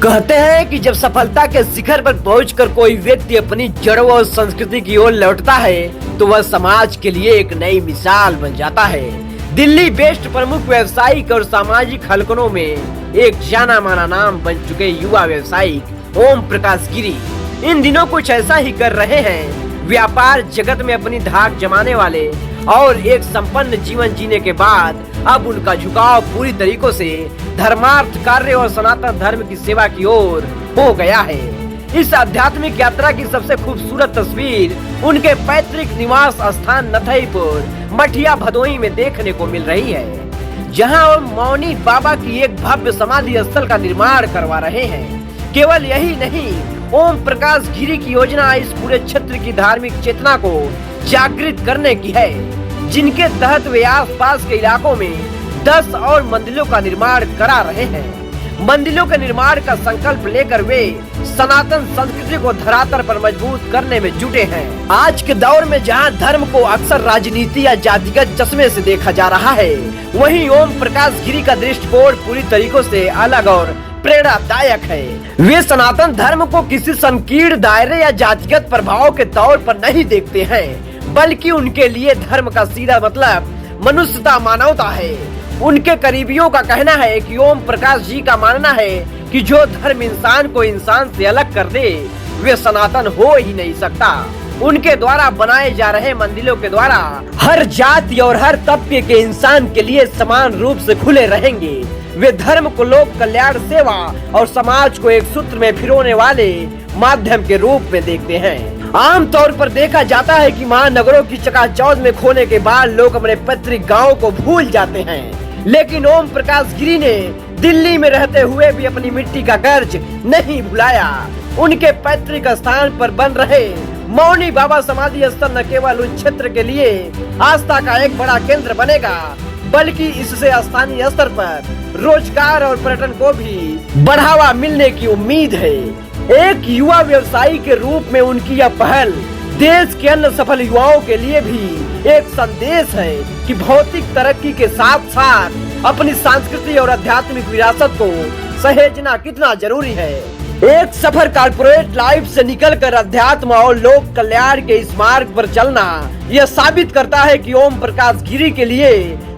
कहते हैं कि जब सफलता के शिखर पर पहुंचकर कोई व्यक्ति अपनी जड़ों और संस्कृति की ओर लौटता है तो वह समाज के लिए एक नई मिसाल बन जाता है। दिल्ली बेस्ड प्रमुख व्यावसायिक और सामाजिक हलकनों में एक जाना माना नाम बन चुके युवा व्यावसायिक ओम प्रकाश गिरी इन दिनों कुछ ऐसा ही कर रहे हैं। व्यापार जगत में अपनी धाक जमाने वाले और एक संपन्न जीवन जीने के बाद अब उनका झुकाव पूरी तरीकों से धर्मार्थ कार्य और सनातन धर्म की सेवा की ओर हो गया है। इस आध्यात्मिक यात्रा की सबसे खूबसूरत तस्वीर उनके पैतृक निवास स्थान नथईपुर मठिया भदोही में देखने को मिल रही है, जहां वो मौनी बाबा की एक भव्य समाधि स्थल का निर्माण करवा रहे हैं। केवल यही नहीं, ओम प्रकाश गिरी की योजना इस पूरे क्षेत्र की धार्मिक चेतना को जागृत करने की है, जिनके तहत वे आसपास के इलाकों में 10 और मंदिरों का निर्माण करा रहे हैं। मंदिरों के निर्माण का संकल्प लेकर वे सनातन संस्कृति को धरातल पर मजबूत करने में जुटे हैं। आज के दौर में जहां धर्म को अक्सर राजनीति या जातिगत चश्मे से देखा जा रहा है, वहीं ओम प्रकाश गिरी का दृष्टिकोण पूरी तरीकों से अलग और प्रेरणादायक है। वे सनातन धर्म को किसी संकीर्ण दायरे या जातिगत प्रभाव के तौर पर नहीं देखते हैं, बल्कि उनके लिए धर्म का सीधा मतलब मनुष्यता, मानवता है। उनके करीबियों का कहना है कि ओम प्रकाश जी का मानना है कि जो धर्म इंसान को इंसान से अलग कर दे वे सनातन हो ही नहीं सकता। उनके द्वारा बनाए जा रहे मंदिरों के द्वारा हर जाति और हर तबके के इंसान के लिए समान रूप से खुले रहेंगे। वे धर्म को लोक कल्याण, सेवा और समाज को एक सूत्र में पिरोने वाले माध्यम के रूप में देखते हैं। आमतौर पर देखा जाता है कि महानगरों की चकाचौंध में खोने के बाद लोग अपने पैतृक गाँव को भूल जाते हैं, लेकिन ओम प्रकाश गिरी ने दिल्ली में रहते हुए भी अपनी मिट्टी का कर्ज नहीं भुलाया। उनके पैतृक स्थान पर बन रहे मौनी बाबा समाधि स्थल न केवल उस क्षेत्र के लिए आस्था का एक बड़ा केंद्र बनेगा, बल्कि इससे स्थानीय स्तर पर रोजगार और पर्यटन को भी बढ़ावा मिलने की उम्मीद है। एक युवा व्यवसायी के रूप में उनकी यह पहल देश के अन्य सफल युवाओं के लिए भी एक संदेश है कि भौतिक तरक्की के साथ साथ अपनी संस्कृति और आध्यात्मिक विरासत को सहेजना कितना जरूरी है। एक सफर कारपोरेट लाइफ से निकलकर अध्यात्म और लोक कल्याण के इस मार्ग पर चलना यह साबित करता है कि ओम प्रकाश गिरी के लिए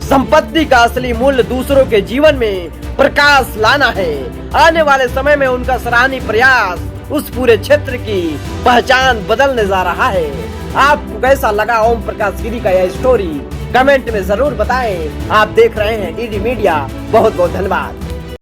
संपत्ति का असली मूल्य दूसरों के जीवन में प्रकाश लाना है। आने वाले समय में उनका सराहनीय प्रयास उस पूरे क्षेत्र की पहचान बदलने जा रहा है। आपको कैसा लगा ओम प्रकाश गिरी का यह स्टोरी? कमेंट में जरूर बताएं। आप देख रहे हैं डीडी मीडिया। बहुत बहुत धन्यवाद।